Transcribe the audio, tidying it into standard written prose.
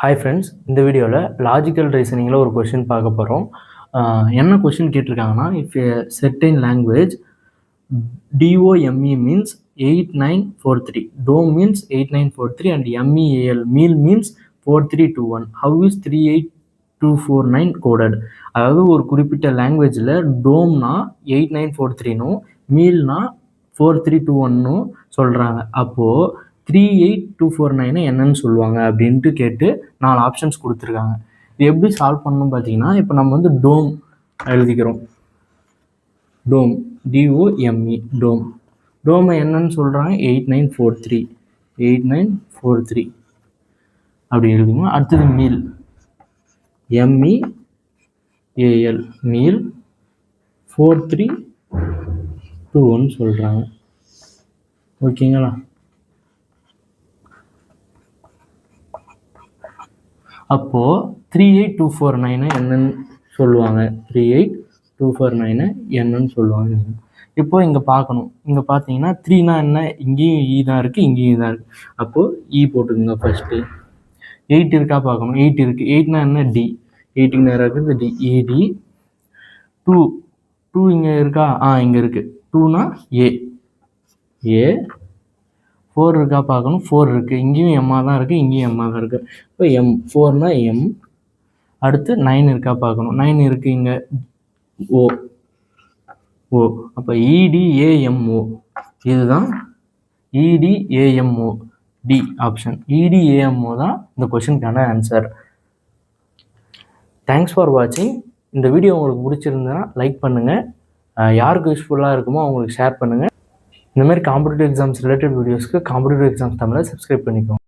Hi friends, இந்த வீடியோவில் logical ரீசனிங்கில் ஒரு கொஷின் பார்க்க போகிறோம். என்ன கொஷின் கேட்டிருக்காங்கன்னா, if a certain language DOME means 8943, DOME means 8943 and MEAL meal means 4321, how is 38249 coded? அதாவது ஒரு குறிப்பிட்ட லாங்குவேஜில் டோம்னா 8943னும் மீல்னா 4321 சொல்கிறாங்க. அப்போது 38249 என்னன்னு சொல்லுவாங்க அப்படின்ட்டு கேட்டு 4 ஆப்ஷன்ஸ் கொடுத்துருக்காங்க. இது எப்படி சால்வ் பண்ணணும் பார்த்தீங்கன்னா, இப்போ நம்ம வந்து டோம் எழுதிக்கிறோம். டோம் DOME டோமை என்னன்னு சொல்கிறாங்க 8943 அப்படி எழுதிக்கணும். அடுத்தது மீல் MEAL மீல் 4321 சொல்கிறாங்க. ஓகேங்களா? அப்போது 38249 என்னன்னு சொல்லுவாங்க. 38249 என்னன்னு சொல்லுவாங்க. இப்போ இங்கே பார்க்கணும். இங்கே பார்த்தீங்கன்னா 3னா என்ன, இங்கேயும் E தான் இருக்குது, இங்கேயும் தான் இருக்குது. அப்போது E போட்டுக்கோங்க ஃபஸ்ட்டு. 8 இருக்கா பார்க்கணும். 8 இருக்குது. 8னா என்ன, D. 8க்கு நேராக இருக்குது D. ED. 2 இங்கே இருக்கா, இங்கே இருக்குது. 2னா A. 4 இருக்கா பார்க்கணும். 4 இருக்குது. இங்கேயும் எம்மாக தான் இருக்குது, இங்கேயும் எம்மாக தான் இருக்குது. இப்போ M. 4னா M. அடுத்து 9 இருக்கா பார்க்கணும். 9 இருக்குது இங்கே O. அப்போ EDAMO. இதுதான் EDAMO. D option. EDAMO தான் இந்த கொஷினுக்கான ஆன்சர். தேங்க்ஸ் ஃபார் வாட்சிங். இந்த வீடியோ உங்களுக்கு பிடிச்சிருந்தா லைக் பண்ணுங்கள். யாருக்கு யூஸ்ஃபுல்லாக இருக்குமோ அவங்களுக்கு ஷேர் பண்ணுங்கள். இந்த மாதிரி காம்படிட்டிவ் எக்ஸாம்ஸ் ரிலேட்டட் வீடியோஸ்க்கு காம்படிட்டிவ் எக்ஸாம்ஸ் தமிழை சப்ஸ்கிரைப் பண்ணிக்கோங்க.